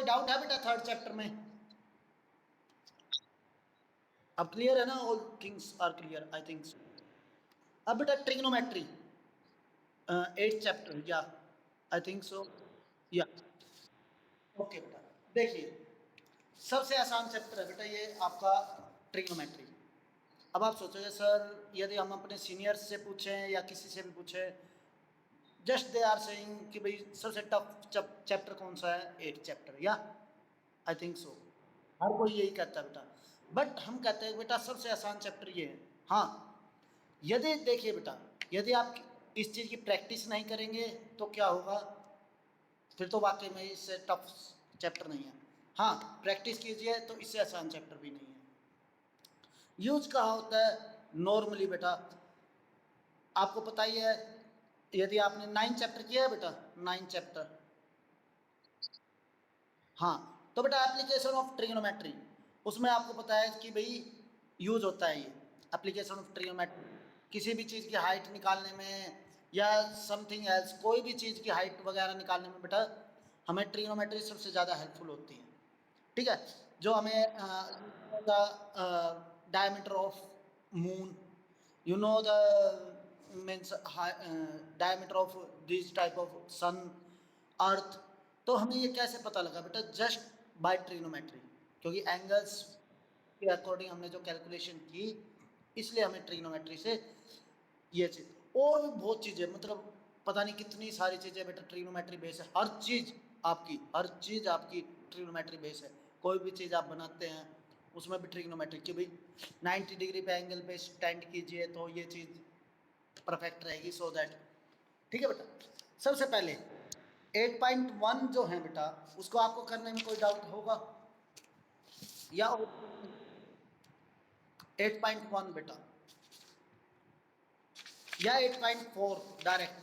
Doubt है बेटा third chapter में? अब क्लियर है ना? All things are clear I think so. अब बेटा ट्रिग्नोमेट्री 8th चैप्टर, या आई थिंक सो, या ओके बेटा। देखिए सबसे आसान चैप्टर है बेटा ये आपका ट्रिग्नोमेट्री। अब आप सोचोगे सर यदि हम अपने सीनियर्स से पूछें या किसी से भी पूछें, जस्ट दे आर सेइंग कि भाई सबसे टफ चैप्टर कौन सा है? 8th चैप्टर, या आई थिंक सो हर कोई यही कहता है बेटा। बट हम कहते हैं बेटा सबसे आसान चैप्टर ये है। हाँ, यदि देखिए बेटा यदि आप इस चीज़ की प्रैक्टिस नहीं करेंगे तो क्या होगा? फिर तो वाकई में इससे टफ चैप्टर नहीं है। हाँ, प्रैक्टिस कीजिए तो इससे आसान चैप्टर भी नहीं है। यूज कहाँ होता है? नॉर्मली बेटा आपको पता ही है, यदि आपने 9th चैप्टर किया है बेटा, 9th चैप्टर, हाँ, तो बेटा एप्लीकेशन ऑफ ट्रिग्नोमेट्री, उसमें आपको पता है कि भाई यूज होता है ये एप्लीकेशन ऑफ ट्रिग्नोमेट्री किसी भी चीज़ की हाइट निकालने में या समथिंग एल्स, कोई भी चीज़ की हाइट वगैरह निकालने में बेटा हमें ट्रिग्नोमेट्री सबसे ज़्यादा हेल्पफुल होती है। ठीक है, जो हमें the diameter of moon, you know the means diameter of this type of sun, अर्थ, तो हमें ये कैसे पता लगा बेटा? जस्ट बाय ट्रिग्नोमेट्री, क्योंकि एंगल्स के अकॉर्डिंग हमने जो कैलकुलेशन की, इसलिए हमें ट्रिग्नोमेट्री से ये चीज़ और भी बहुत चीज़ें, मतलब पता नहीं कितनी सारी चीज़ें बेटा ट्रिग्नोमेट्री बेस है। हर चीज़ आपकी ट्रिग्नोमेट्री बेस है। कोई भी चीज़ आप बनाते हैं उसमें भी ट्रिग्नोमेट्री की भाई 90 डिग्री पे एंगल पे स्टैंड कीजिए तो ये चीज़ परफेक्ट रहेगी, सो दैट। ठीक है बेटा, सबसे पहले 8.1 जो है बेटा उसको आपको करने में कोई डाउट होगा या 8.1 बेटा या 8.4 डायरेक्ट?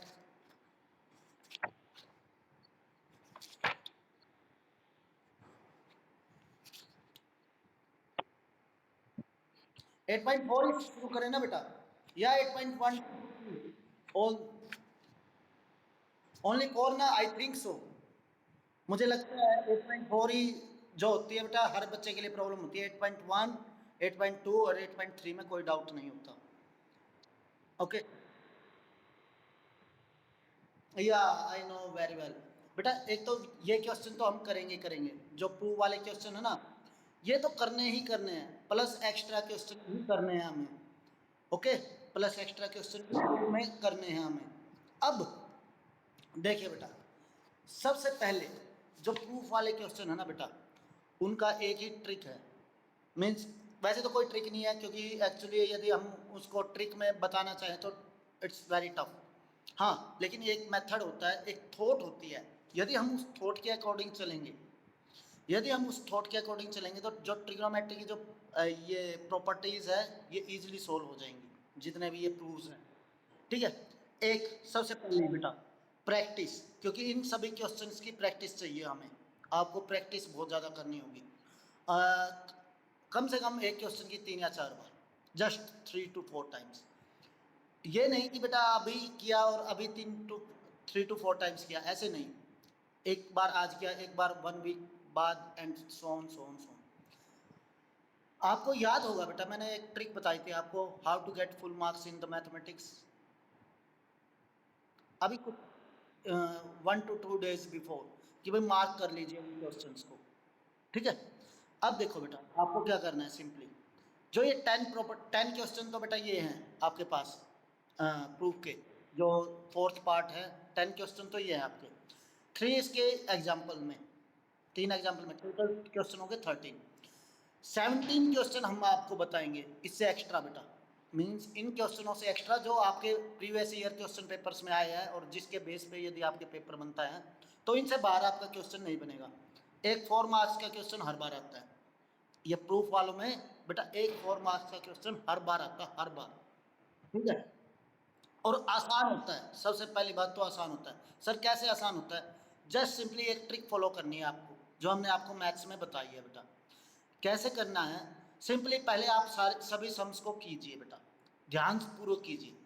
8.4 ही शुरू करें ना बेटा, या 8.1? ऑल ओनली 4 ना? आई थिंक सो, मुझे लगता है 8.4 ही जो होती है बेटा हर बच्चे के लिए प्रॉब्लम होती है। 8.1, 8.2 और 8.3 में कोई डाउट नहीं होता। ओके, या आई नो वेरी वेल बेटा। एक तो ये क्वेश्चन तो हम करेंगे, जो प्रूव वाले क्वेश्चन है ना ये तो करने ही करने हैं, प्लस एक्स्ट्रा क्वेश्चन भी करने हैं हमें। ओके, प्लस एक्स्ट्रा क्वेश्चन भी में करने हैं हमें। अब देखिए बेटा सबसे पहले जो प्रूफ वाले क्वेश्चन है ना बेटा उनका एक ही ट्रिक है, मीन्स वैसे तो कोई ट्रिक नहीं है, क्योंकि एक्चुअली यदि हम उसको ट्रिक में बताना चाहें तो इट्स वेरी टफ। हाँ, लेकिन एक मेथड होता है, एक थॉट होती है। यदि हम उस थॉट के अकॉर्डिंग चलेंगे, तो जो ट्रिग्नोमेट्री की जो ये प्रॉपर्टीज है ये इजीली सोल्व हो जाएंगी, जितने भी ये प्रूफ्स हैं। ठीक है, एक सबसे पहले बेटा प्रैक्टिस, क्योंकि इन सभी क्वेश्चंस की प्रैक्टिस चाहिए हमें। आपको प्रैक्टिस बहुत ज़्यादा करनी होगी, कम से कम एक क्वेश्चन की 3 या 4 बार, जस्ट 3 to 4 टाइम्स। ये नहीं कि बेटा अभी किया और अभी 3 to 4 टाइम्स किया, ऐसे नहीं। एक बार आज किया, एक बार 1 वीक बाद, and so on so on so on. आपको याद होगा बेटा मैंने एक ट्रिक बताई थी आपको, how to get full marks in the mathematics, अभी कुछ 1 to 2 days बिफोर, कि भाई मार्क कर लीजिए इन क्वेश्चंस को। ठीक है, अब देखो बेटा आपको क्या करना है, सिंपली जो ये 10 क्वेश्चन तो बेटा ये हैं आपके पास प्रूफ के, जो 4th पार्ट है 10 क्वेश्चन तो ये है आपके। 3 इसके एग्जाम्पल में, 3 एग्जाम्पल में टोटल क्वेश्चन हो गए 13। 17 क्वेश्चन हम आपको बताएंगे इससे एक्स्ट्रा बेटा, मीन्स इन क्वेश्चनों से एक्स्ट्रा जो आपके प्रीवियस ईयर क्वेश्चन पेपर्स में आए हैं और जिसके बेस पे यदि आपके पेपर बनता है तो इनसे बाहर आपका क्वेश्चन नहीं बनेगा। एक 4 मार्क्स का क्वेश्चन हर बार आता है, ये प्रूफ वालों में बेटा एक 4 मार्क्स का क्वेश्चन हर बार आता है, हर बार। ठीक है, और आसान होता है, सबसे पहली बात तो आसान होता है। सर कैसे आसान होता है? जस्ट सिंपली एक ट्रिक फॉलो करनी है आपको, जो हमने आपको मैथ्स में बताई है बेटा। कैसे करना है? सिंपली पहले आप सारे सभी सम्स को कीजिए बेटा, ध्यान पूर्वक कीजिए।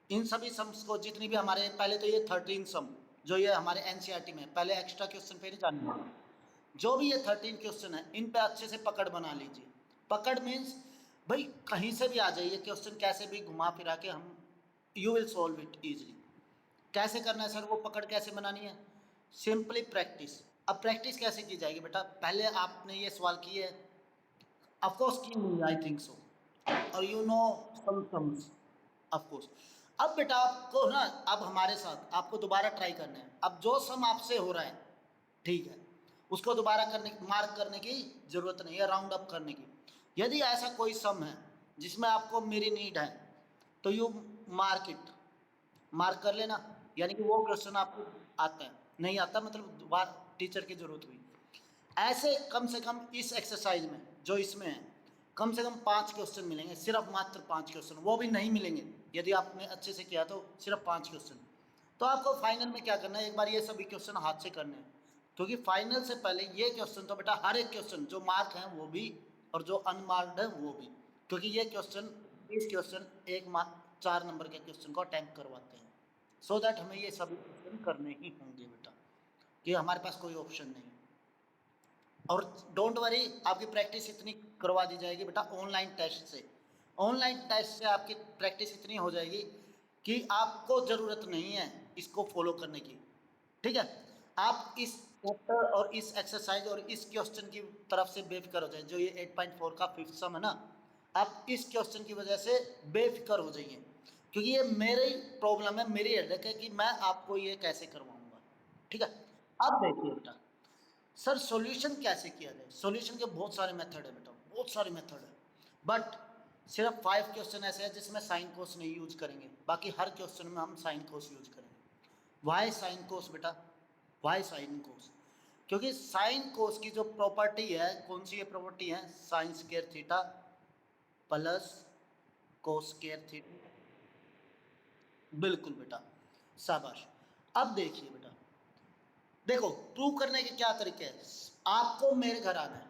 इन सभी सम्स को जितनी भी हमारे, पहले तो ये 13 सम जो ये हमारे एनसीईआरटी में, पहले एक्स्ट्रा क्वेश्चन पे नहीं जाना, जो भी ये 13 क्वेश्चन है इन पे अच्छे से पकड़ बना लीजिए। पकड़ मीन्स भाई कहीं से भी आ जाइए, क्वेश्चन कैसे भी घुमा फिरा के हम you will solve it easily. कैसे करना है सर, वो पकड़ कैसे बनानी है? Simply practice. अब प्रैक्टिस कैसे की जाएगी बेटा? पहले आपने ये सवाल किए, ऑफ कोर्स की होंगे, आई थिंक सो, और you know some sums of course. अब बेटा आपको ना, अब हमारे साथ आपको दोबारा ट्राई करना है। अब जो सम आपसे हो रहा है, ठीक है, उसको दोबारा करने, मार्क करने की जरूरत नहीं है, राउंड अप करने की। यदि ऐसा कोई सम है जिसमें आपको मेरी नीड है, तो यू मार्क इट, मार्क कर लेना, यानी कि वो क्वेश्चन आपको आता है। नहीं आता मतलब दोबारा टीचर की जरूरत हुई। ऐसे कम से कम इस एक्सरसाइज में जो इसमें है, कम से कम 5 क्वेश्चन मिलेंगे, सिर्फ मात्र 5 क्वेश्चन, वो भी नहीं मिलेंगे यदि आपने अच्छे से किया तो सिर्फ 5 क्वेश्चन। तो आपको फाइनल में क्या करना है, एक बार ये सभी क्वेश्चन हाथ से करने हैं, क्योंकि फाइनल से पहले ये क्वेश्चन तो बेटा हर एक क्वेश्चन जो मार्क है वो भी और जो अनमार्क्ड है वो भी, क्योंकि ये क्वेश्चन, इस क्वेश्चन एक मार्क 4 नंबर के क्वेश्चन को अटेम्प्ट करवाते हैं। सो दैट हमें ये सभी क्वेश्चन करने ही होंगे बेटा, कि हमारे पास कोई ऑप्शन नहीं। और डोंट वरी, आपकी प्रैक्टिस इतनी करवा दी जाएगी बेटा ऑनलाइन टेस्ट से। ऑनलाइन टेस्ट से आपकी प्रैक्टिस इतनी हो जाएगी कि आपको ज़रूरत नहीं है इसको फॉलो करने की, ठीक है। आप इस चैप्टर और इस एक्सरसाइज और इस क्वेश्चन की तरफ से बेफिक्र हो जाए, जो ये 8.4 का फिफ्थ सम है ना, आप इस क्वेश्चन की वजह से बेफिक्र हो जाइए, क्योंकि ये मेरी प्रॉब्लम है, मेरी हेडेक है कि मैं आपको ये कैसे करवाऊंगा, ठीक है। अब देखिए बेटा, सर सॉल्यूशन कैसे किया जाए? सॉल्यूशन के बहुत सारे मेथड है बेटा, बहुत सारे मेथड है, बट सिर्फ 5 क्वेश्चन ऐसे हैं जिसमें साइन कोस नहीं यूज करेंगे, बाकी हर क्वेश्चन में हम साइन कोस यूज करेंगे। वाई साइन कोस बेटा? Why sine cos? क्योंकि साइन कोस की जो प्रॉपर्टी है, कौन सी ये प्रॉपर्टी है? Sine square theta plus cos square theta. बिल्कुल बेटा, शाबाश। अब देखिए बेटा, देखो प्रूव करने के क्या तरीके हैं। आपको मेरे घर आना है,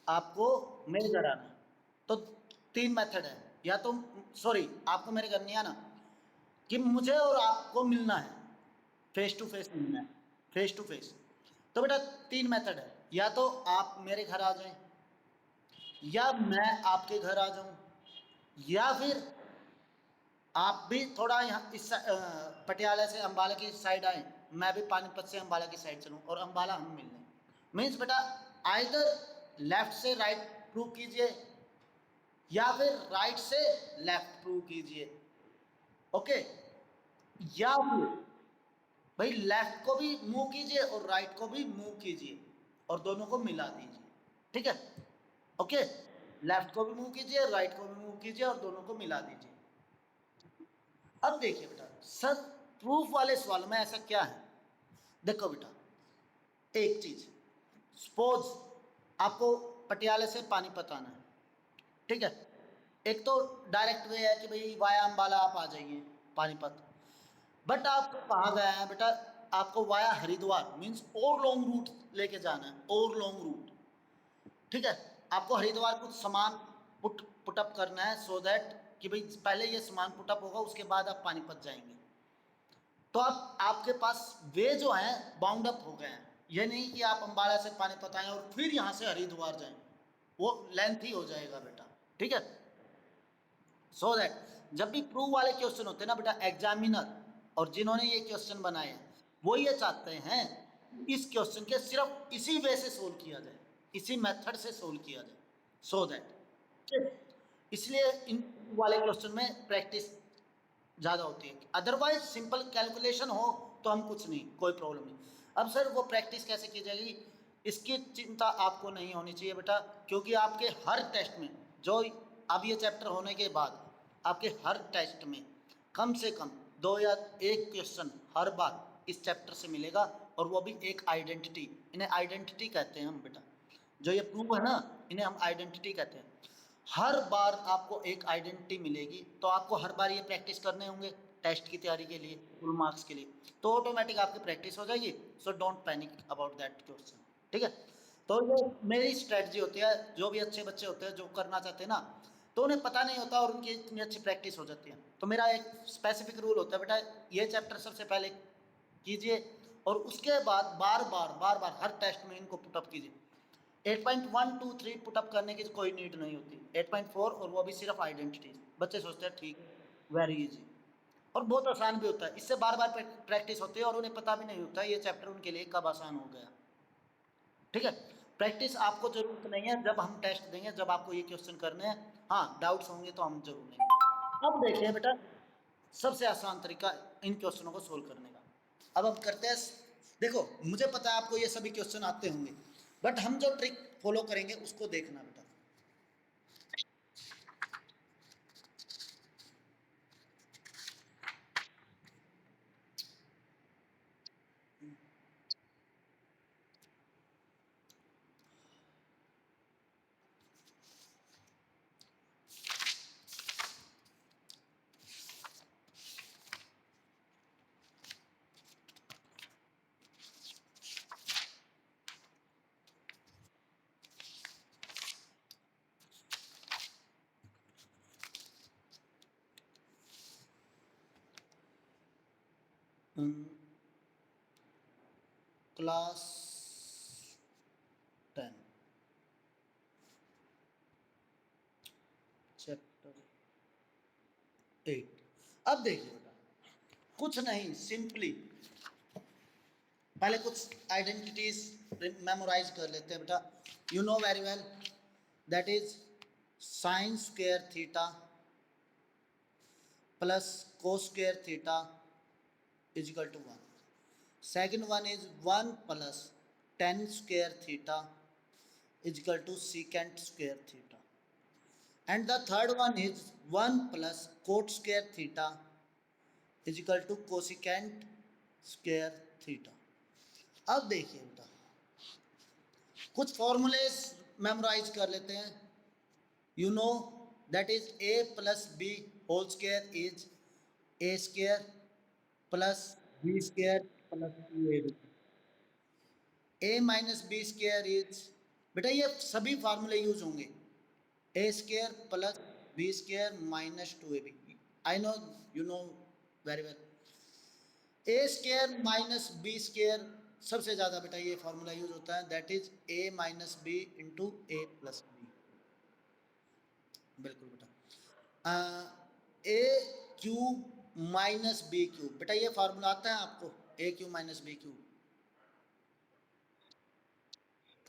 आपको मेरे घर आना है, तो 3 मेथड है, या तो सॉरी आपको मेरे घर नहीं आना, कि मुझे और आपको मिलना है, फेस टू फेस मिलना है, फेस टू फेस। तो बेटा 3 मेथड है, या तो आप मेरे घर आ जाएं, या मैं आपके घर आ जाऊं, या फिर आप भी थोड़ा यहाँ इस पटियाला से अंबाला की साइड आए, मैं भी पानीपत से अंबाला की साइड चलूँ और अंबाला हम मिल लें। मीन्स बेटा आइदर लेफ्ट से राइट प्रूव कीजिए, या फिर राइट से लेफ्ट प्रूव कीजिए, ओके। या फिर भाई लेफ्ट को भी मूव कीजिए और राइट को भी मूव कीजिए और दोनों को मिला दीजिए, ठीक है, ओके। लेफ्ट को भी मूव कीजिए, राइट को भी मूव कीजिए और दोनों को मिला दीजिए। अब देखिए बेटा, सर प्रूफ वाले सवाल में ऐसा क्या है? देखो बेटा, एक चीज, सपोज आपको पटियाले से पानीपत आना है, ठीक है। एक तो डायरेक्ट वे है कि भाई वाया अंबाला आप आ जाइए पानीपत, बट आपको कहाँ गया है बेटा, आपको वाया हरिद्वार मीन्स और लॉन्ग रूट लेके जाना है, और लॉन्ग रूट, ठीक है। आपको हरिद्वार कुछ सामान पुटअप करना है, सो दैट कि भाई पहले ये सामान पुटअप होगा, उसके बाद आप पानीपत जाएंगे। तो आप आपके पास वे जो है बाउंड अप हो गए हैं, ये नहीं कि आप अंबाला से पानीपत आए और फिर यहाँ से हरिद्वार जाएं, वो लेंथ ही हो जाएगा बेटा, ठीक है। सो दैट जब भी प्रूव वाले क्वेश्चन होते हैं ना बेटा, एग्जामिनर और जिन्होंने ये क्वेश्चन बनाए हैं वो ये चाहते हैं इस क्वेश्चन के सिर्फ इसी वे से सोल्व किया जाए, इसी मेथड से सोल्व किया जाए, सो दैट इसलिए इन वाले क्वेश्चन में प्रैक्टिस ज़्यादा होती है। अदरवाइज सिंपल कैलकुलेशन हो तो हम कुछ नहीं, कोई प्रॉब्लम नहीं। अब सर वो प्रैक्टिस कैसे की जाएगी, इसकी चिंता आपको नहीं होनी चाहिए बेटा, क्योंकि आपके हर टेस्ट में, जो अब ये चैप्टर होने के बाद आपके हर टेस्ट में कम से कम 2 या 1 क्वेश्चन हर बार इस चैप्टर से मिलेगा, और वो भी एक आइडेंटिटी, इन्हें आइडेंटिटी कहते हैं हम बेटा, जो ये प्रूफ है ना, इन्हें हम आइडेंटिटी कहते हैं। हर बार आपको एक आइडेंटिटी मिलेगी, तो आपको हर बार ये प्रैक्टिस करने होंगे टेस्ट की तैयारी के लिए, फुल मार्क्स के लिए, तो ऑटोमेटिक आपकी प्रैक्टिस हो जाएगी। So don't panic about that question, ठीक है। तो ये मेरी स्ट्रेटजी होती है, जो भी अच्छे बच्चे होते हैं जो करना चाहते हैं ना, तो उन्हें पता नहीं होता और उनकी इतनी अच्छी प्रैक्टिस हो जाती है। तो मेरा एक स्पेसिफिक रूल होता है बेटा, ये चैप्टर सबसे पहले कीजिए, और उसके बाद बार बार हर टेस्ट में इनको पुटअप कीजिए। 8.123 पुटअप करने की कोई नीड नहीं होती, 8.4 और वो भी सिर्फ आइडेंटिटी। बच्चे सोचते हैं ठीक है, वेरी इजी और बहुत आसान भी होता है। इससे बार बार प्रैक्टिस होती है और उन्हें पता भी नहीं होता ये चैप्टर उनके लिए कब आसान हो गया। ठीक है, प्रैक्टिस आपको जरूरत नहीं है, जब हम टेस्ट देंगे, जब आपको ये क्वेश्चन करने हैं, हाँ डाउट्स होंगे तो हम जरूर लेंगे। अब देखिए बेटा, सबसे आसान तरीका इन क्वेश्चनों को सोल्व करने का। अब हम करते हैं, देखो मुझे पता है आपको ये सभी क्वेश्चन आते होंगे, बट हम जो ट्रिक फॉलो करेंगे उसको देखना बेटा। Class 10 chapter 8। अब देखिए बेटा, कुछ नहीं, सिंपली पहले कुछ आइडेंटिटीज मेमोराइज कर लेते हैं बेटा। You know very well that is sine square theta plus cos square theta is equal to 1। Second one is 1 plus tan square theta is equal to secant square theta. And the third one is 1 plus cot square theta is equal to cosecant square theta। अब देखिए बेटा, कुछ formulas memorise कर लेते हैं। You know that is a plus B whole square is a square plus b square plus 2ab। a minus B square is, बेटा ये सभी फार्मूले यूज होंगे, A square plus B square minus 2ab। I know, you know very well, A square minus B square सबसे ज़्यादा बेटा ये formula use होता है, that is A minus B into A plus B. बिल्कुल बेटा, ए क्यूब माइनस बी क्यूब, बेटा ये फार्मूला आता है आपको, A cube minus B cube,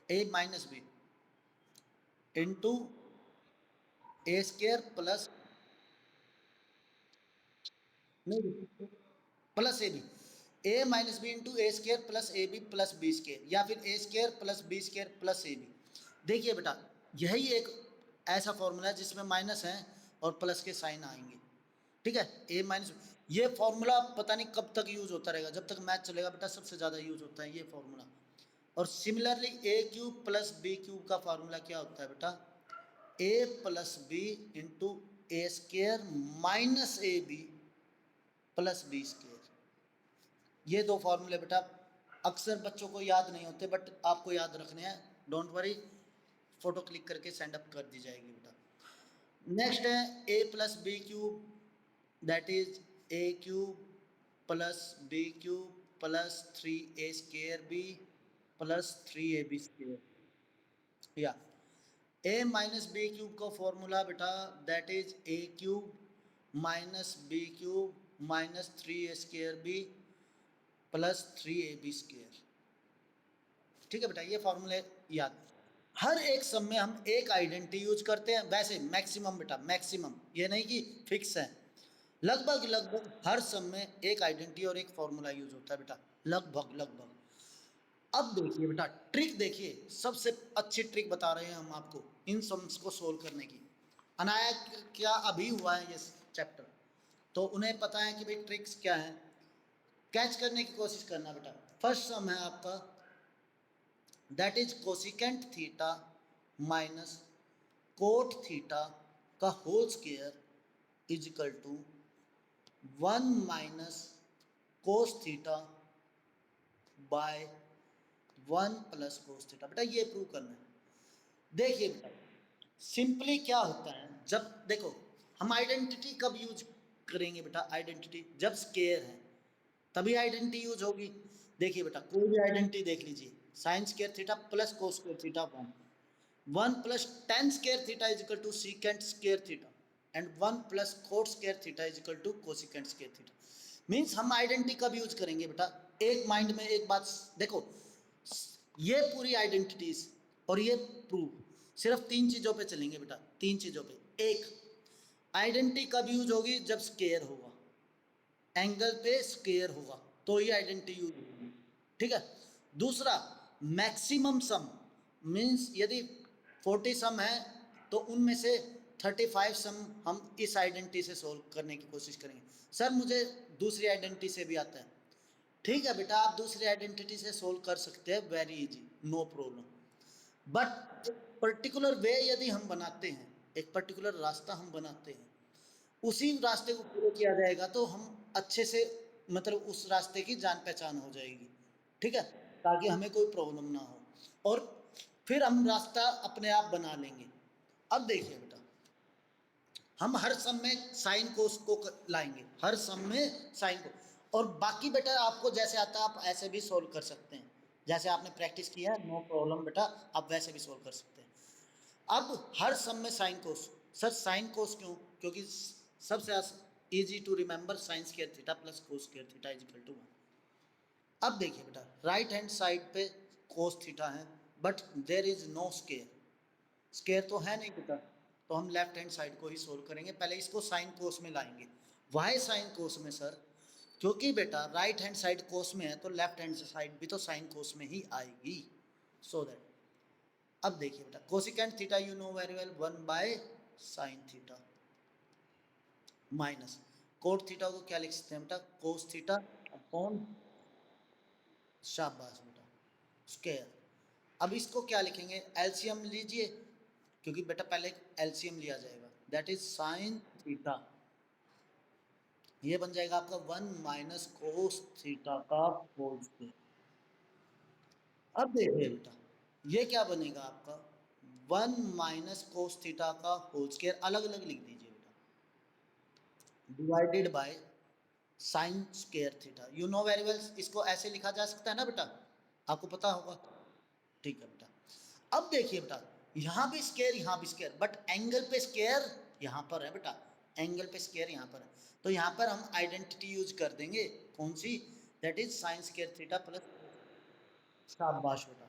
A minus B into A square plus, नहीं plus A B, A minus B into A square plus A B plus B square, या फिर A square plus B square plus A B. देखिए बेटा, यही एक ऐसा formula है जिसमें माइनस है और प्लस के साइन आएंगे। ठीक है, ए माइनस, ये फॉर्मूला पता नहीं कब तक यूज होता रहेगा, जब तक मैथ चलेगा बेटा सबसे ज़्यादा यूज होता है ये फॉर्मूला। और similarly A cube plus B cube का फॉर्मूला क्या होता है बेटा, A plus B into A square minus A B plus B square. ये दो फॉर्मूले बेटा अक्सर बच्चों को याद नहीं होते, बट आपको याद रखने हैं, डोंट वरी, फोटो क्लिक करके सेंड अप कर दी जाएगी बेटा। नेक्स्ट है A plus B cube, that is A cube plus B cube plus 3a square B plus 3ab square, या ए माइनस बी क्यूब का फॉर्मूला बेटा that is A cube minus B cube minus 3a square B plus 3ab square. ठीक है बेटा, ये फॉर्मूले याद, हर एक सम में हम एक आइडेंटिटी यूज करते हैं, वैसे मैक्सिमम बेटा मैक्सिमम, ये नहीं कि फिक्स है, लगभग लगभग हर सम में एक आइडेंटिटी और एक फॉर्मूला यूज होता है बेटा, लगभग लगभग। अब देखिए बेटा, ट्रिक देखिए, सबसे अच्छी ट्रिक बता रहे हैं हम आपको इन सम्स को सोल्व करने की। अनाया क्या अभी हुआ है ये चैप्टर, तो उन्हें पता है कि भाई ट्रिक्स क्या है, कैच करने की कोशिश करना बेटा। फर्स्ट सम है आपका, that is cosecant theta minus cot theta का whole square is equal to 1 minus cos theta by 1 plus cos theta. बेटा ये प्रूव करना है। देखिए बेटा, सिंपली क्या होता है, जब देखो हम आइडेंटिटी कब यूज करेंगे बेटा, आइडेंटिटी जब स्क्वायर है तभी आइडेंटिटी यूज होगी। देखिए बेटा, कोई भी आइडेंटिटी देख लीजिए, sine square theta plus cos square theta 1 plus tan square theta is equal to secant square theta and 1 plus cot square theta is equal to cosecant square theta. Means हम identity कब use करेंगे बेटा, एक mind में एक बात देखो, ये पूरी आइडेंटिटीज और ये प्रूफ सिर्फ तीन चीजों पे चलेंगे बेटा, तीन चीजों पे। एक, आइडेंटिटी कब यूज होगी, जब स्क्वायर होगा, एंगल पे स्क्वायर होगा तो ये आइडेंटिटी यूज होगी, ठीक है। दूसरा, मैक्सिमम सम, मीन्स यदि 40 सम है तो उनमें से 35 सम हम इस आइडेंटिटी से सोल्व करने की कोशिश करेंगे। सर मुझे दूसरी आइडेंटिटी से भी आता है, ठीक है बेटा, आप दूसरी आइडेंटिटी से सोल्व कर सकते हैं, very easy, no problem. But particular way यदि हम बनाते हैं, एक पर्टिकुलर रास्ता हम बनाते हैं, उसी रास्ते को फॉलो किया जाएगा तो हम अच्छे से, मतलब उस रास्ते की जान पहचान हो जाएगी, ठीक है, ताकि हमें कोई प्रॉब्लम ना हो और फिर हम रास्ता अपने आप बना लेंगे। अब देखिए बेटा, हम हर सम में साइन कोस को लाएंगे, हर सम में साइन को, और बाकी बेटा आपको जैसे आता है आप ऐसे भी सोल्व कर सकते हैं, जैसे आपने प्रैक्टिस किया है, नो प्रॉब्लम बेटा, आप वैसे भी सोल्व कर सकते हैं। अब हर सम में sine cos, sir sine cos क्यों, क्योंकि सबसे easy to remember sine square theta plus cos square theta is equal to 1। अब देखिए बेटा, राइट हैंड साइड पे कोस थीटा है but there is no square, square तो है नहीं बेटा, तो हम लेफ्ट हैंड साइड को ही सोल्व करेंगे, पहले इसको साइन कोस में लाएंगे। वाई साइन कोस में सर, क्योंकि बेटा राइट हैंड साइड कोस में है तो लेफ्ट हैंड साइड भी तो साइन कोस में ही आएगी, सो दैट। अब देखिए बेटा, cosecant theta you know very well, 1 by sine theta minus cot theta को क्या लिख सकते हैं बेटा, कोस थीटा अपॉन, शाबाश बेटा, स्क्वायर। अब इसको क्या लिखेंगे, एलसीएम लीजिए, क्योंकि बेटा पहले एलसीएम लिया जाएगा, दैट इज साइन थीटा, ये बन जाएगा आपका 1 माइनस कोस थीटा का होल स्क्वायर। अब देखिए बेटा, ये क्या बनेगा आपका, 1 माइनस कोस थीटा का होल स्क्वायर, अलग अलग लिख दीजिए बेटा, divided by sine square theta, you know very well, इसको ऐसे लिखा जा सकता है ना बेटा, आपको पता होगा, ठीक है बेटा। अब देखिए बेटा, यहाँ भी स्क्वायर यहाँ भी स्क्वायर, बट एंगल पे स्क्वायर यहाँ पर है बेटा, एंगल पे स्क्वायर यहाँ पर है, तो यहाँ पर हम आइडेंटिटी यूज कर देंगे, कौन सी, that is sine square theta plus, शाबाश बेटा,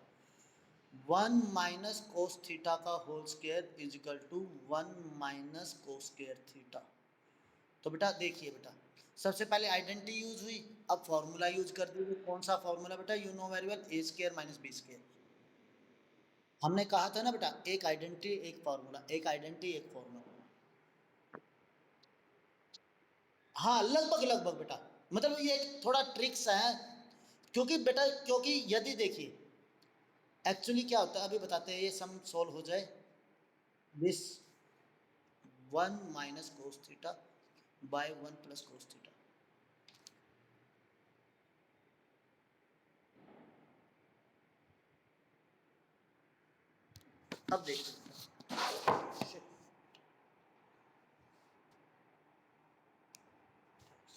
1 माइनस कोस थीटा का whole square is equal to 1 minus cos square theta. तो बेटा देखिए बेटा, सबसे पहले आइडेंटिटी यूज हुई, अब फॉर्मूला यूज कर दीजिए, कौन सा फॉर्मूला बेटा, you know very well, a square minus B square. हमने कहा था ना बेटा, एक आइडेंटिटी एक फॉर्मूला, एक आइडेंटिटी एक फॉर्मूला, हाँ लगभग लगभग बेटा, मतलब ये एक थोड़ा ट्रिक्स है, क्योंकि बेटा, क्योंकि यदि देखिए एक्चुअली क्या होता है, अभी बताते हैं, ये सम सोल्व हो जाए, this 1 minus cos theta by 1 plus cos theta, अब देखिए,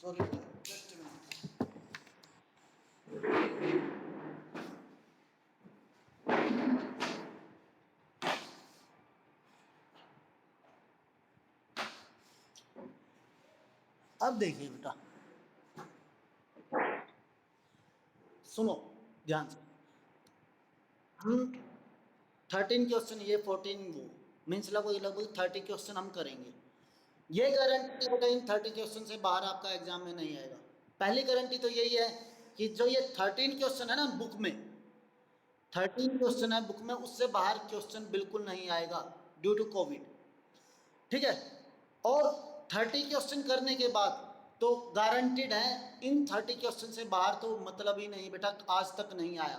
सॉरी जस्ट मिनट, अब देखिए बेटा, सुनो ध्यान से, हम 13 क्वेश्चन ये 14 वो, मीन्स लगभग लगभग 30 क्वेश्चन हम करेंगे, ये गारंटी बेटा इन 30 क्वेश्चन से बाहर आपका एग्जाम में नहीं आएगा। पहली गारंटी तो यही है कि जो ये 13 क्वेश्चन है ना बुक में, 13 क्वेश्चन है बुक में, उससे बाहर क्वेश्चन बिल्कुल नहीं आएगा ड्यू टू कोविड, ठीक है। और 30 क्वेश्चन करने के बाद तो गारंटीड है, इन 30 क्वेश्चन से बाहर तो मतलब ही नहीं बेटा, आज तक नहीं आया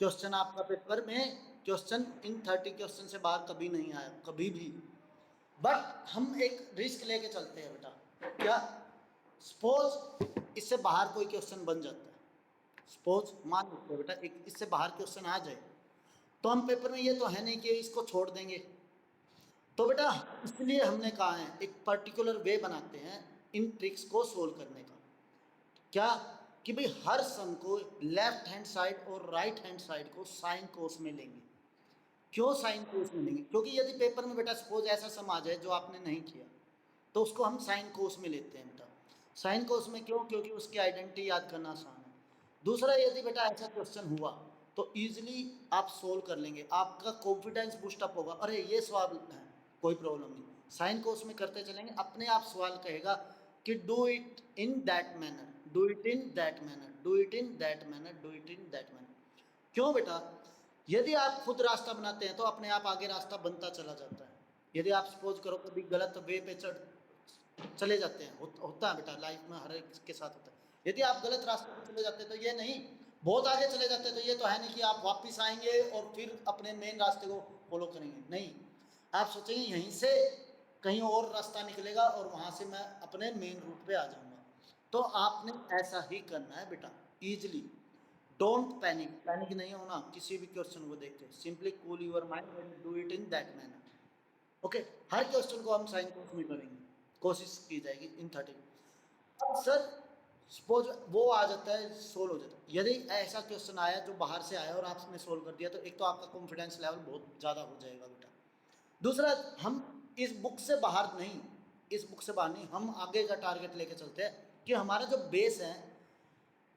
क्वेश्चन आपका पेपर में, क्वेश्चन इन 30 क्वेश्चन से बाहर कभी नहीं आया, कभी भी। बट हम एक रिस्क लेके चलते हैं बेटा, क्या, सपोज इससे बाहर कोई क्वेश्चन बन जाता है, सपोज मान लीजिए बेटा एक इससे बाहर क्वेश्चन आ जाए, तो हम पेपर में ये तो है नहीं कि इसको छोड़ देंगे, तो बेटा इसलिए हमने कहा है एक पर्टिकुलर वे बनाते हैं इन ट्रिक्स को सोल्व करने का, क्या, कि भाई हर सम को लेफ्ट हैंड साइड और राइट हैंड साइड को साइन कोस में लेंगे। क्यों साइन कोस में लेंगे? क्योंकि यदि पेपर में बेटा सपोज ऐसा सम आ जाए जो आपने नहीं किया, तो उसको हम साइन कोस में लेते हैं बेटा। साइन कोस में क्यों? क्योंकि उसकी आइडेंटिटी याद करना आसान है। दूसरा, यदि बेटा ऐसा क्वेश्चन हुआ तो इजीली आप सोल्व कर लेंगे, आपका कॉन्फिडेंस बूस्टअप होगा, अरे ये सवाल है, कोई प्रॉब्लम नहीं, साइन कोस में करते चलेंगे, अपने आप सवाल कहेगा कि do it in that manner, do it in that manner, do it in that manner, do it in that manner. क्यों बेटा? यदि आप खुद रास्ता बनाते हैं तो अपने आप आगे रास्ता बनता चला जाता है। यदि आप सपोज करो कभी गलत वे पे चले जाते हैं, होता है बेटा, लाइफ में हर एक के साथ होता है। यदि आप गलत रास्ते पे चले जाते हैं तो ये नहीं, बहुत आगे चले जाते हैं तो ये तो है नहीं कि आप वापस आएंगे और फिर अपने मेन रास्ते को फॉलो करेंगे, नहीं। आप सोचेंगे यहीं से कहीं और रास्ता निकलेगा और वहां से मैं अपने मेन रूट पे आ जाऊंगा। तो आपने ऐसा ही करना है बेटा, इजिली। डोंट पैनिक, पैनिक नहीं होना किसी भी क्वेश्चन को देख के, simply cool your mind and do it in that manner. Okay, her question को हम साइन कोर्स में करेंगे, कोशिश की जाएगी इन 30। अब सर सपोज वो आ जाता है, सोल्व हो जाता है, यदि ऐसा क्वेश्चन आया जो बाहर से आया और आपने सोल्व कर दिया, तो एक तो आपका कॉन्फिडेंस लेवल बहुत ज़्यादा हो जाएगा बेटा। दूसरा, हम इस बुक से बाहर नहीं, इस बुक से बाहर नहीं, हम आगे का टारगेट लेके चलते हैं कि हमारा जो बेस है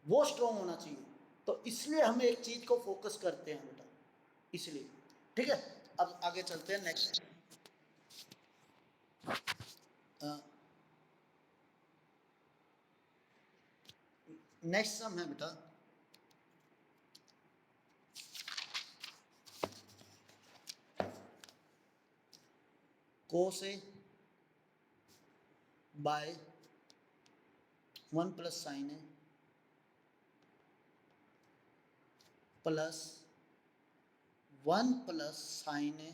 वो स्ट्रॉन्ग होना चाहिए। तो इसलिए हम एक चीज को फोकस करते हैं बेटा, इसलिए। ठीक है, अब आगे चलते हैं नेक्स्ट। नेक्स्ट सम है बेटा cos A by 1 plus sine A plus 1 plus sine A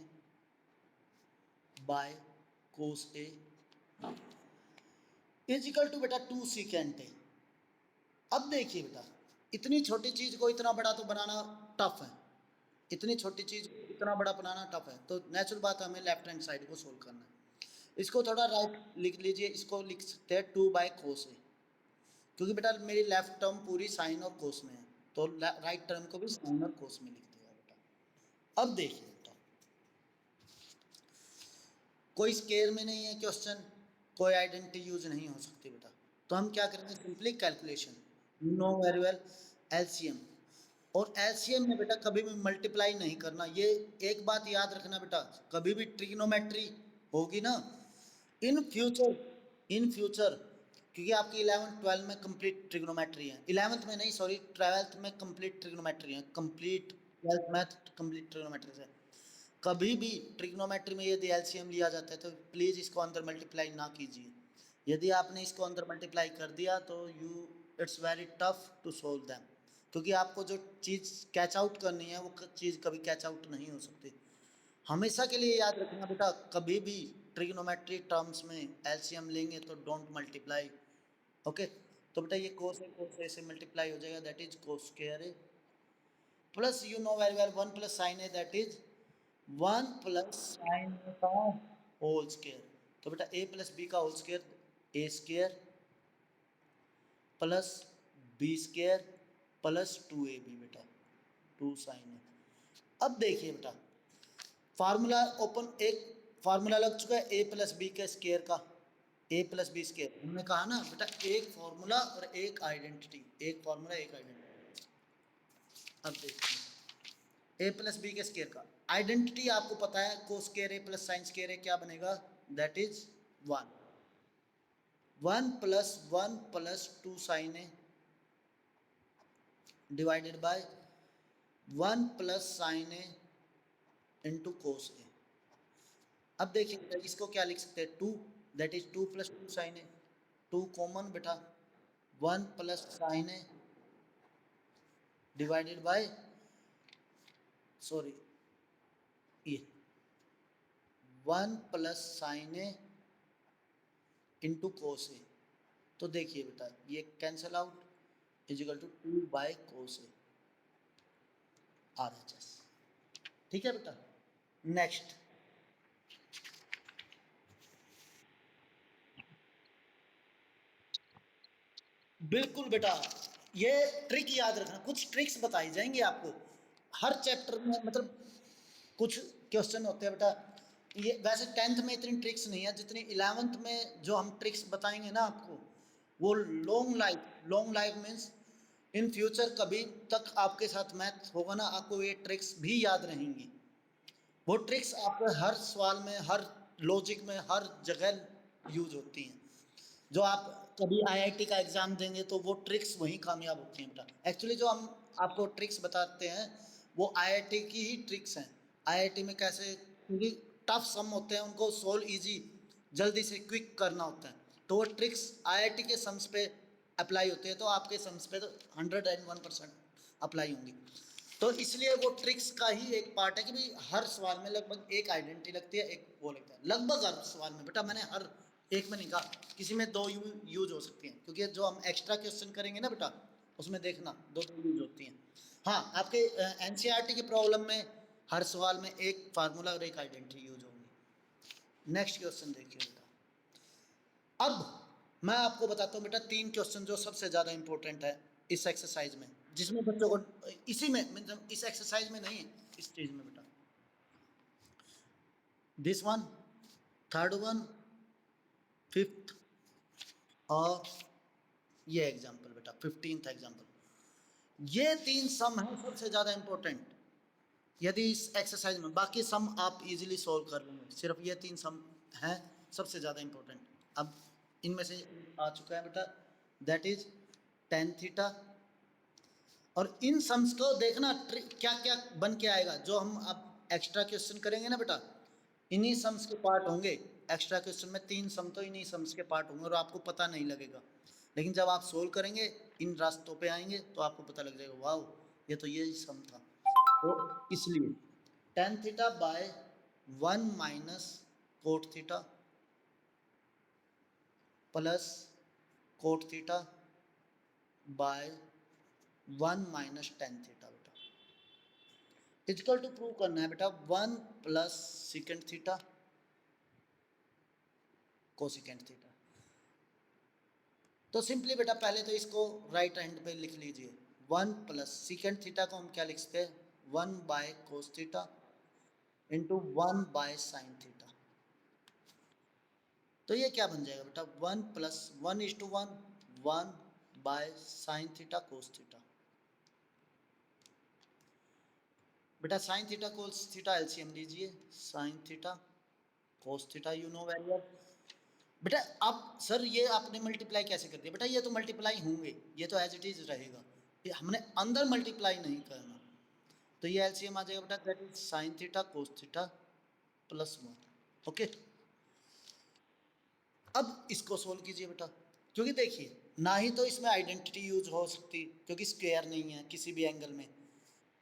by cos A is equal to बेटा 2 सीकेंट ए। अब देखिए बेटा, इतनी छोटी चीज को इतना बड़ा तो बनाना टफ है, इतनी छोटी चीज को इतना बड़ा बनाना टफ है, तो नेचुरल बात है हमें लेफ्ट हैंड साइड को सोल्व करना है। इसको थोड़ा राइट लिख लीजिए, इसको लिख सकते हैं 2 बाय कोस ए, क्योंकि बेटा मेरी लेफ्ट टर्म पूरी साइन और कोस में है, तो राइट टर्म को भी साइन और कोस में लिख दिया बेटा। अब देखिए बेटा, कोई स्केयर में नहीं है क्वेश्चन, कोई आइडेंटिटी यूज नहीं हो सकती बेटा, तो हम क्या करेंगे, simply calculation, no very well, LCM. और एलसीएम में बेटा कभी भी मल्टीप्लाई नहीं करना, ये एक बात याद रखना बेटा, कभी भी ट्रिग्नोमेट्री होगी ना इन फ्यूचर, इन फ्यूचर, क्योंकि आपकी 11 12 में कंप्लीट ट्रिग्नोमेट्री है, 11th में नहीं सॉरी 12th में कंप्लीट ट्रिग्नोमेट्री है, complete 12th math complete trigonometry से। कभी भी ट्रिग्नोमेट्री में यदि एलसीएम लिया जाता है तो प्लीज़ इसको अंदर मल्टीप्लाई ना कीजिए। यदि आपने इसको अंदर मल्टीप्लाई कर दिया तो you it's very tough to solve them, क्योंकि आपको जो चीज़ कैच आउट करनी है वो चीज़ कभी कैच आउट नहीं हो सकती। हमेशा के लिए याद रखना बेटा, कभी भी ट्रिग्नोमेट्री टर्म्स में एलसीएम लेंगे तो डोंट मल्टीप्लाई। ओके, तो बेटा ये कोस ए से मल्टीप्लाई हो जाएगा, that is cos square A plus you know very well 1 plus sine A, that is 1 plus sine A का होल स्क्वायर। तो बेटा ए प्लस बी का whole square A square plus B square plus 2ab बेटा 2 sine ए। अब देखिए बेटा, formula open, एक formula लग चुका है ए प्लस बी के स्क्वायर का, ए प्लस बी स्क्वायर, हमने कहा ना बेटा एक फॉर्मूला और एक आइडेंटिटी, एक फॉर्मूला एक आइडेंटिटी। अब देखिए ए प्लस बी के स्क्वायर का आइडेंटिटी आपको पता है, cos square A plus sine square A क्या बनेगा, that is 1, 1 plus 2 sine A divided by 1 plus sine A into cos A. अब देखिए इसको क्या लिख सकते हैं, 2, that is 2 plus 2 sine A, 2 common बेटा, 1 plus sine A divided by, sorry ये 1 plus sine A into cos ए। तो देखिए बेटा ये cancel out is equal to 2 by cos a RHS। ठीक है बेटा, नेक्स्ट, बिल्कुल बेटा, ये ट्रिक याद रखना, कुछ ट्रिक्स बताई जाएंगी आपको हर चैप्टर में, मतलब कुछ क्वेश्चन होते हैं बेटा। ये वैसे 10th में इतनी ट्रिक्स नहीं है जितनी 11th में जो हम ट्रिक्स बताएंगे ना आपको, वो long life means in future कभी तक आपके साथ मैथ होगा ना, आपको ये ट्रिक्स भी याद रहेंगी। वो ट्रिक्स आपके हर सवाल में, हर लॉजिक में, हर जगह यूज होती हैं। जो आप कभी आईआईटी का एग्जाम देंगे तो वो ट्रिक्स वहीं कामयाब होती हैं बेटा। एक्चुअली जो हम आपको ट्रिक्स बताते हैं वो आईआईटी की ही ट्रिक्स हैं। आईआईटी में कैसे, क्योंकि टफ सम होते हैं उनको सोल्व इजी, जल्दी से क्विक करना होता है, तो वो ट्रिक्स आईआईटी के सम्स पे अप्लाई होते हैं, तो आपके सम्स पे तो 101% अप्लाई होंगी। तो इसलिए वो ट्रिक्स का ही एक पार्ट है कि भाई हर सवाल में लगभग एक आइडेंटिटी लगती है, एक वो लगता है, लगभग हर सवाल में बेटा। मैंने हर एक में नहीं कहा, किसी में दो यूज हो सकती हैं, क्योंकि जो हम एक्स्ट्रा क्वेश्चन करेंगे ना बेटा उसमें देखना दो यूज होती हैं। हाँ, आपके एनसीईआरटी की प्रॉब्लम में हर सवाल में एक फार्मूला और एक आइडेंटिटी यूज होंगी। नेक्स्ट क्वेश्चन देखिए बेटा। अब मैं आपको बताता हूँ बेटा 3 क्वेश्चन जो सबसे ज़्यादा इंपॉर्टेंट है इस एक्सरसाइज में, जिसमें बच्चों को इसी में, मतलब इस एक्सरसाइज में नहीं, इस चीज में बेटा। This one, third one, fifth, और ये एग्जाम्पल बेटा 15th एग्जाम्पल। ये 3 सम है सबसे ज़्यादा इंपॉर्टेंट यदि इस एक्सरसाइज में, बाकी सम आप इजीली सॉल्व कर लेंगे, सिर्फ ये 3 सम हैं सबसे ज़्यादा इंपॉर्टेंट। अब इनमें से आ चुका है बेटा, दैट इज टेन थीटा। और इन सम्स को देखना क्या क्या बन के आएगा, जो हम अब एक्स्ट्रा क्वेश्चन करेंगे ना बेटा, इन्हीं सम्स के पार्ट होंगे। एक्स्ट्रा क्वेश्चन में 3 सम तो इन्हीं सम्स के पार्ट होंगे और आपको पता नहीं लगेगा, लेकिन जब आप सोल्व करेंगे इन रास्तों पे आएंगे तो आपको पता लग जाएगा, वाह ये तो ये सम था। तो इसलिए tan theta by 1 minus cot theta plus cot theta by 1 minus tan theta बेटा, इक्वल टू प्रूव करना है बेटा 1 plus secant theta cosecant theta. तो सिंपली बेटा पहले तो इसको राइट हैंड पे लिख लीजिए, 1 प्लस सिकेंड थीटा को हम क्या लिख सकते हैं, 1 bye cos theta into 1 by sine theta. तो ये क्या बन जाएगा बेटा, 1 plus 1:1, 1 by sine theta cos theta. बेटा sine theta cos theta LCM लीजिए, sine theta cos theta you know very well. बेटा आप सर ये आपने मल्टीप्लाई कैसे कर दिया, बेटा ये तो मल्टीप्लाई होंगे, ये तो एज इट इज रहेगा, ये हमने अंदर मल्टीप्लाई नहीं करना। तो ये एलसीएम आ जाएगा बेटा, that is sine theta cos theta plus 1। Okay, अब इसको सोल्व कीजिए बेटा, क्योंकि देखिए ना ही तो इसमें आइडेंटिटी यूज हो सकती, क्योंकि स्क्वायर नहीं है किसी भी एंगल में,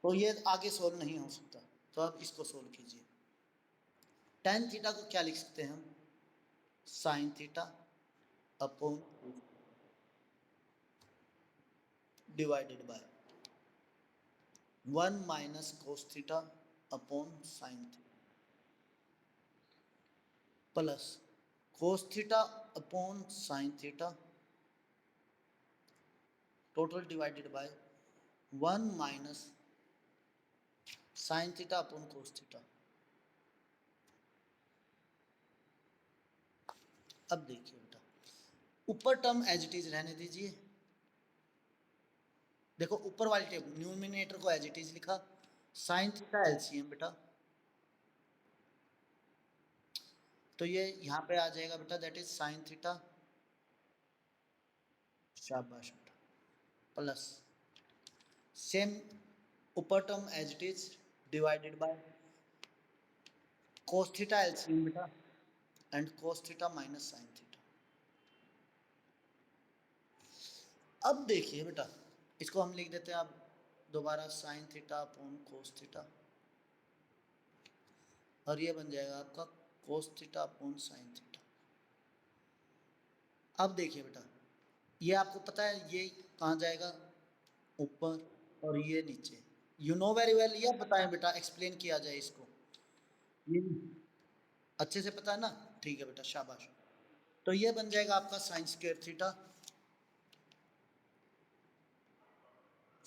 तो ये आगे सोल्व नहीं हो सकता। तो अब इसको सोल्व कीजिए। टेन थीटा को क्या लिख सकते हैं हम, sine theta upon divided by 1 minus cos theta upon sine theta plus cos theta upon sine theta total divided by 1 minus sine theta upon cos theta. अब देखिए बेटा ऊपर टर्म एज इट इज रहने दीजिए। देखो ऊपर वाली टेबल न्यूमिनेटर को एज इट इज लिखा, साइन थीटा एलसीएम बेटा, तो ये यहाँ पे आ जाएगा बेटा, दैट इज साइन थीटा, शाबाश बेटा, प्लस सेम ऊपर term as it is divided by cos theta LCM बेटा and cos theta minus sine theta. अब देखिए बेटा इसको हम लिख देते हैं अब दोबारा, sine theta upon cos theta, और ये बन जाएगा आपका cos theta upon sine theta. अब देखिए बेटा ये आपको पता है ये कहाँ जाएगा, ऊपर, और ये नीचे। यू नो वेरी वेल, ये बताएं बेटा, एक्सप्लेन किया जाए इसको, ये अच्छे से पता है ना, ठीक है बेटा शाबाश। तो ये बन जाएगा आपका sign square theta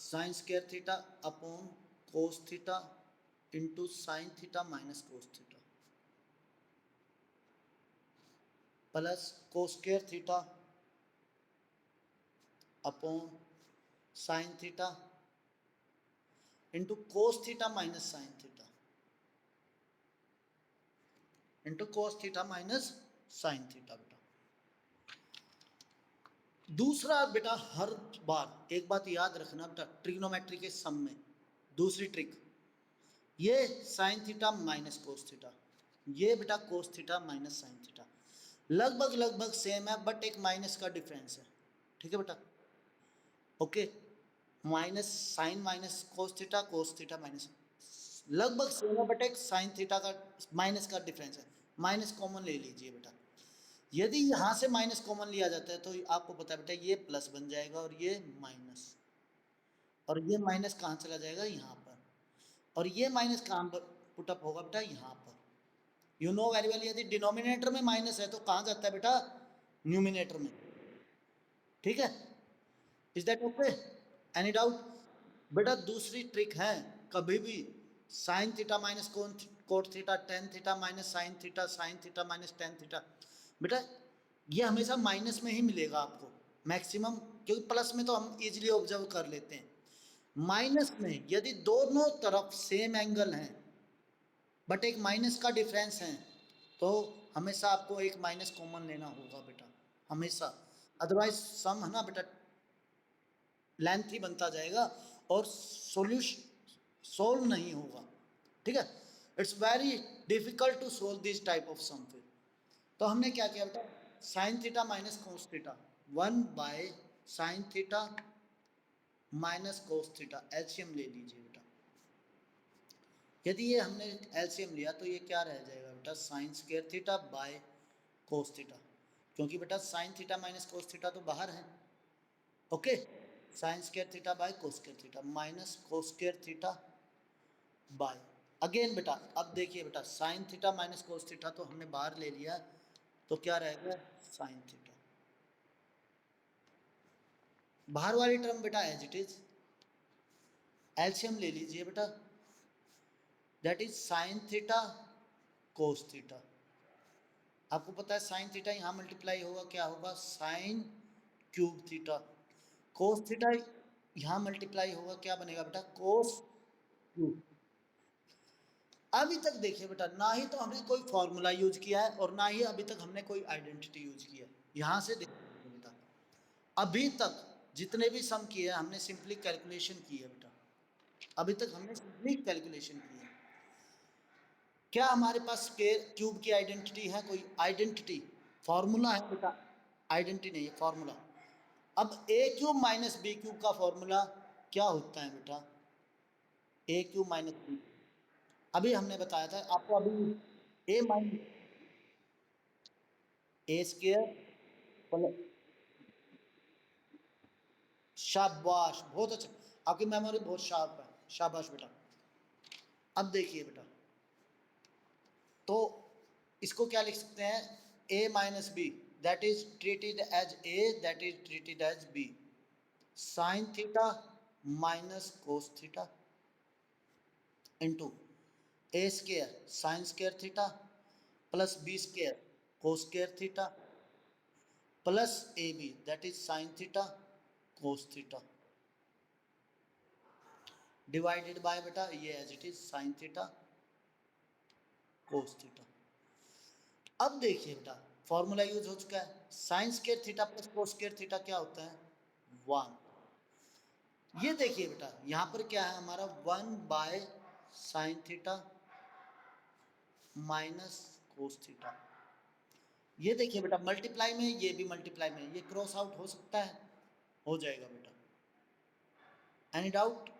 sine square theta upon कोस theta into sine theta minus cos theta plus cos square theta upon sine theta into cos theta minus sine theta into cos theta minus sine theta. बेटा दूसरा बेटा, हर बार एक बात याद रखना बेटा, trigonometry के सम में दूसरी ट्रिक, ये sign theta minus cos theta, ये बेटा कोस थीटा माइनस साइन थीटा लगभग लगभग सेम है, बट एक माइनस का डिफरेंस है। ठीक है बेटा, okay. Minus sine minus cos theta minus लगभग सेम है, बट एक साइन थीटा का माइनस का डिफरेंस है। माइनस कॉमन ले लीजिए बेटा, यदि यहां से माइनस कॉमन लिया जाता है तो आपको पता है बेटा ये प्लस बन जाएगा और ये माइनस, और ये माइनस कहां चला जाएगा यहाँ पर, और ये माइनस कहां पर पुटअप होगा बेटा यहाँ पर। यू नो वेरी वेल, यदि डिनोमिनेटर में माइनस है तो कहां जाता है बेटा, न्यूमिनेटर में। ठीक है, is that okay, any doubt? बेटा दूसरी ट्रिक है, कभी भी sign theta minus cot theta tan theta minus sine theta minus tan theta, बेटा ये हमेशा माइनस में ही मिलेगा आपको मैक्सिमम, क्योंकि प्लस में तो हम इजीली ऑब्जर्व कर लेते हैं। माइनस में यदि दोनों तरफ सेम एंगल हैं बट एक माइनस का डिफरेंस है, तो हमेशा आपको एक माइनस कॉमन लेना होगा बेटा, हमेशा। अदरवाइज सम है ना बेटा लेंथ ही बनता जाएगा और सॉल्यूशन सोल्व नहीं होगा। ठीक है, it's very difficult to solve this type of sum. फिर तो हमने क्या किया बेटा, sine theta minus cos theta 1/sin theta minus cos theta LCM ले लीजिए बेटा। यदि ये हमने एलसीएम लिया तो ये क्या रह जाएगा बेटा, sign square theta by cos theta, क्योंकि बेटा sine theta minus cos theta तो बाहर है। Okay, sign square theta by cos square theta minus cos square theta by, again बेटा अब देखिए बेटा, sine theta minus cos theta तो हमने बाहर ले लिया, तो क्या रहेगा, साइन थीटा। बाहर वाली टर्म बेटा एज इट इज, एलसीएम ले लीजिए बेटा, that is sine theta cos theta. आपको पता है साइन थीटा यहाँ मल्टीप्लाई होगा, क्या होगा, sine cube theta. Cos theta यहाँ मल्टीप्लाई होगा, क्या बनेगा बेटा, कोस क्यूब। अभी तक देखिए बेटा, ना ही तो हमने कोई फॉर्मूला यूज किया है और ना ही अभी तक हमने कोई आइडेंटिटी यूज किया है। यहाँ से देखिए बेटा, अभी तक जितने भी सम किए हैं हमने सिंपली कैलकुलेशन की है बेटा, अभी तक हमने सिंपली कैलकुलेशन की है। क्या हमारे पास स्क्वायर क्यूब की आइडेंटिटी है, कोई आइडेंटिटी फॉर्मूला है बेटा, आइडेंटिटी नहीं है, फॉर्मूला। अब ए क्यूब माइनस बी क्यूब का फॉर्मूला क्या होता है बेटा, ए क्यूब माइनस बी, अभी हमने बताया था आपको, अभी ए माइनस ए स्क्वायर, शाबाश, बहुत अच्छा, आपकी मेमोरी बहुत शार्प है, शाबाश बेटा। अब देखिए बेटा, तो इसको क्या लिख सकते हैं, a minus b that is treated as a that is treated as b, sine theta minus cos theta into a square sine square theta plus B square cos square theta plus A b that is sine theta cos theta divided by बेटा ये as it is sine theta cos theta. अब देखिए बेटा, formula use हो चुका है, sine square theta plus cos square theta क्या होता है, 1। ये देखिए बेटा यहाँ पर क्या है हमारा, 1/sin theta minus cos theta. ये देखिए बेटा मल्टीप्लाई में, ये भी मल्टीप्लाई में, ये क्रॉस आउट हो सकता है, हो जाएगा बेटा, एनी डाउट?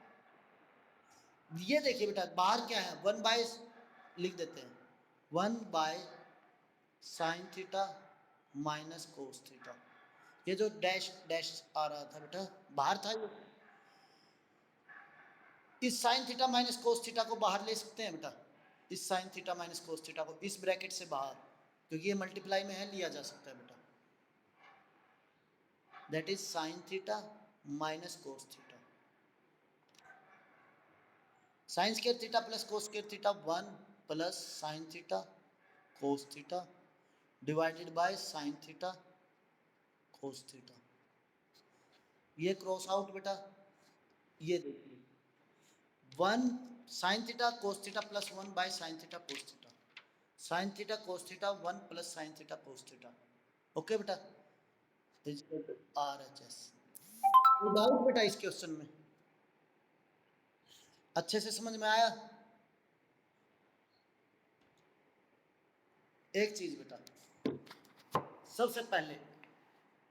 ये देखिए बेटा बाहर क्या है, 1/ लिख देते हैं, 1/sin theta minus cos theta. ये जो डैश डैश आ रहा था बेटा बाहर था, ये इस sign theta minus cos theta को बाहर ले सकते हैं बेटा, इस sign theta minus cos theta को इस ब्रैकेट से बाहर, क्योंकि ये मल्टीप्लाई में है, लिया जा सकता है बेटा, that is sine theta minus cos theta. Sign square theta plus cos square theta 1 plus sign theta cos theta divided bye sine theta cos theta. ये क्रॉस आउट बेटा, ये देखिए 1 sign theta cos theta plus 1 by sine theta cos theta, sign theta cos theta 1 plus sign theta cos theta. Okay बेटा, R H S. Doubt बेटा इस question में अच्छे से समझ में आया? एक चीज बेटा, सबसे पहले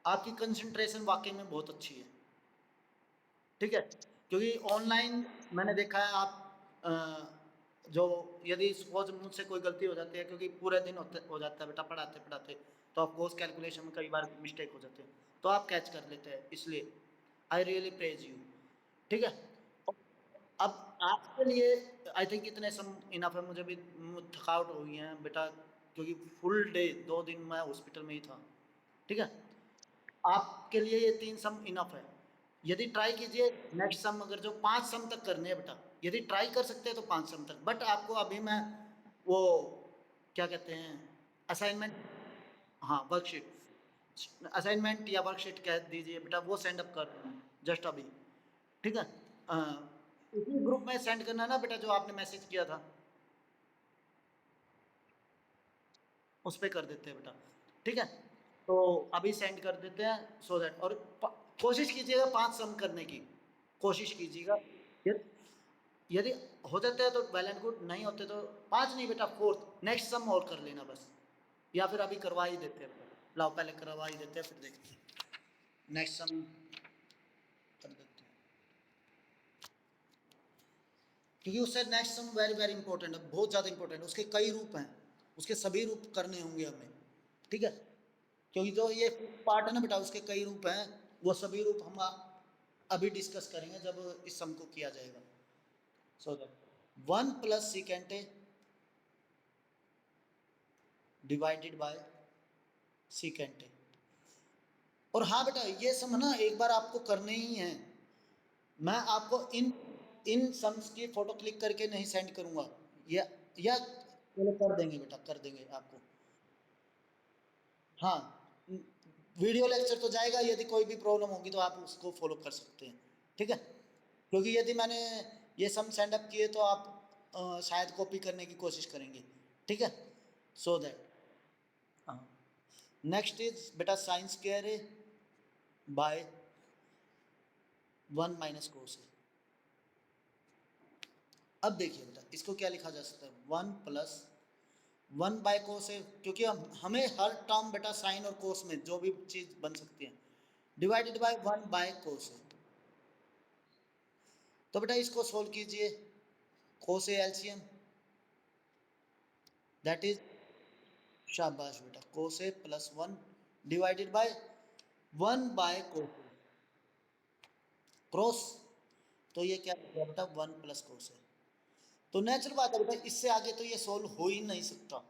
आपकी कंसंट्रेशन वाकई में बहुत अच्छी है, ठीक है, क्योंकि ऑनलाइन मैंने देखा है आप जो यदि सपोज मुझसे कोई गलती हो जाती है, क्योंकि पूरे दिन हो जाता है बेटा पढ़ाते पढ़ाते, तो ऑफ कोर्स कैलकुलेशन में कई बार मिस्टेक हो जाते हैं, तो आप कैच कर लेते हैं, इसलिए आई रियली प्रेज यू, ठीक है। अब आपके लिए आई थिंक इतने सम इनफ है, मुझे भी थकावट हो गई है बेटा, क्योंकि फुल डे 2 दिन मैं हॉस्पिटल में ही था, ठीक है। आपके लिए ये 3 सम इनफ है। यदि ट्राई कीजिए नेक्स्ट सम, अगर जो 5 सम तक करने हैं बेटा, यदि ट्राई कर सकते हैं तो 5 सम तक, बट आपको अभी मैं वो क्या कहते हैं असाइनमेंट, हाँ वर्कशीट, असाइनमेंट या वर्कशीट कह दीजिए बेटा, वो सेंड अप कर रहा हूँ जस्ट अभी, ठीक है। उसी ग्रुप में सेंड करना ना बेटा, जो आपने मैसेज किया था उस पर कर देते हैं बेटा, ठीक है। तो अभी सेंड कर देते हैं सो दैट, और कोशिश कीजिएगा 5 सम करने की, कोशिश कीजिएगा। यदि हो जाते हैं तो वेल एंड गुड, नहीं होते तो 5 नहीं बेटा 4th नेक्स्ट सम और कर लेना बस, या फिर अभी करवा ही देते हैं, लाओ पहले करवा ही देते हैं फिर देखते हैं नेक्स्ट सम कर देते हैं, क्योंकि उससे next sum very very important है, बहुत ज़्यादा इंपॉर्टेंट है, उसके कई रूप हैं, उसके सभी रूप करने होंगे हमें, ठीक है, क्योंकि जो ये पार्ट है ना बेटा उसके कई रूप हैं, वो सभी रूप हम अभी डिस्कस करेंगे जब इस सम को किया जाएगा। So that 1 plus secant A divided bye secant A, और हाँ बेटा ये सम ना एक बार आपको करने ही है, मैं आपको इन सम्स की फोटो क्लिक करके नहीं सेंड करूंगा, या चलो कर देंगे बेटा, कर देंगे आपको, हाँ वीडियो लेक्चर तो जाएगा, यदि कोई भी प्रॉब्लम होगी तो आप उसको फॉलो कर सकते हैं, ठीक है, क्योंकि यदि मैंने ये सम सेंड अप किए तो आप शायद कॉपी करने की कोशिश करेंगे, ठीक है, सो दैट। हाँ, नेक्स्ट इज बेटा sign square A by 1 minus cos A. अब देखिए बेटा इसको क्या लिखा जा सकता है, 1 प्लस 1 बाय कोस ए, क्योंकि हमें हर टर्म बेटा साइन और कोस में जो भी चीज बन सकती है, डिवाइडेड बाय 1 बाय कोस ए। तो बेटा इसको सोल्व कीजिए, cos A LCM that is, शाबाश बेटा, cos A plus 1 divided by 1 bye cos A cross, तो ये क्या हो गया बेटा 1 प्लस कोस ए। तो नेचुरल बात है बेटा, इससे आगे तो ये सोल्व हो ही नहीं सकता,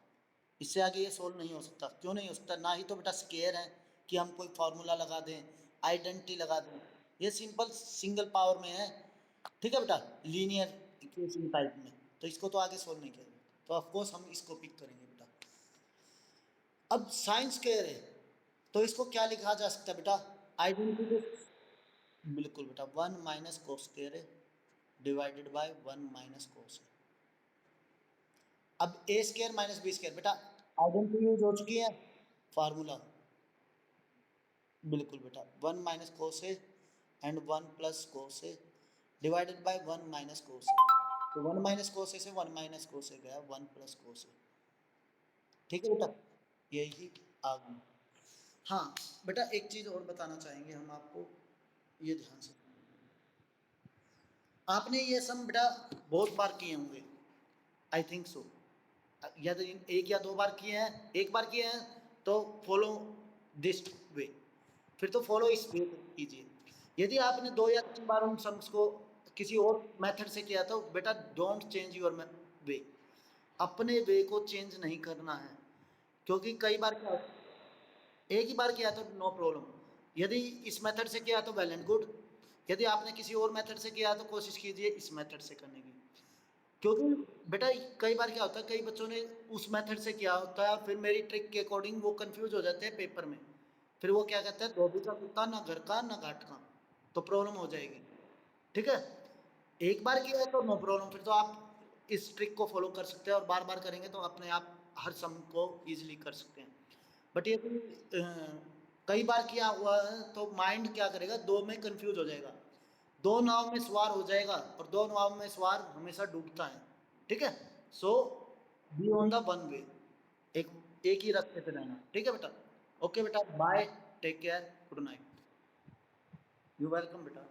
इससे आगे ये सोल्व नहीं हो सकता, क्यों नहीं हो सकता, ना ही तो बेटा स्केयर है कि हम कोई फार्मूला लगा दें, आइडेंटिटी लगा दें, ये सिंपल सिंगल पावर में है, ठीक है बेटा, लीनियर इक्वेशन टाइप में, तो इसको तो आगे सोल्व नहीं करेंगे, तो ऑफकोर्स हम इसको पिक करेंगे बेटा। अब साइन स्क्वायर है तो इसको क्या लिखा जा सकता है बेटा, आइडेंटिटी, बिल्कुल बेटा 1 माइनस कोस स्क्वायर है डिवाइडेड बाय 1 माइनस कोस है। अब A square minus B square बेटा आइडेंटिटी यूज हो चुकी है, फार्मूला, बिल्कुल बेटा 1 minus cos A and 1 plus cos A divided by 1 minus cos ए, तो 1 माइनस कोस ए से 1 माइनस कोस ए गया 1 प्लस कोस ए, ठीक है बेटा, यही आ गई। हाँ बेटा एक चीज़ और बताना चाहेंगे हम आपको, ये ध्यान से, आपने ये सम बेटा बहुत बार किए होंगे, आई थिंक सो, या तो एक या दो बार किए हैं, एक बार किए हैं तो फॉलो दिस वे, फिर तो फॉलो इस वे कीजिए। यदि आपने 2 या 3 बार उन सम्स को किसी और मेथड से किया तो बेटा डोंट चेंज योर वे, अपने वे को चेंज नहीं करना है, क्योंकि कई बार क्या, एक ही बार किया तो नो प्रॉब्लम, यदि इस मेथड से किया तो वेल एंड गुड, यदि आपने किसी और मेथड से किया तो कोशिश कीजिए इस मेथड से करने की, क्योंकि बेटा कई बार क्या होता है, कई बच्चों ने उस मेथड से किया होता है, फिर मेरी ट्रिक के अकॉर्डिंग वो कंफ्यूज हो जाते हैं पेपर में। फिर वो क्या कहते हैं, धोबी का कुत्ता ना घर का ना घाट का, तो प्रॉब्लम हो जाएगी। ठीक है, एक बार किया है तो नो प्रॉब्लम, फिर तो आप इस ट्रिक को फॉलो कर सकते हैं और बार बार करेंगे तो अपने आप हर सम को इजीली कर सकते हैं। बट ये कई बार किया हुआ है तो माइंड क्या करेगा, दो में कंफ्यूज हो जाएगा, दो नाव में सवार हो जाएगा, और दो नाव में सवार हमेशा डूबता है। ठीक है, so be on the one way, एक एक ही रास्ते पे रहना। ठीक है बेटा, ओके बेटा, bye, take care, good night. You welcome बेटा।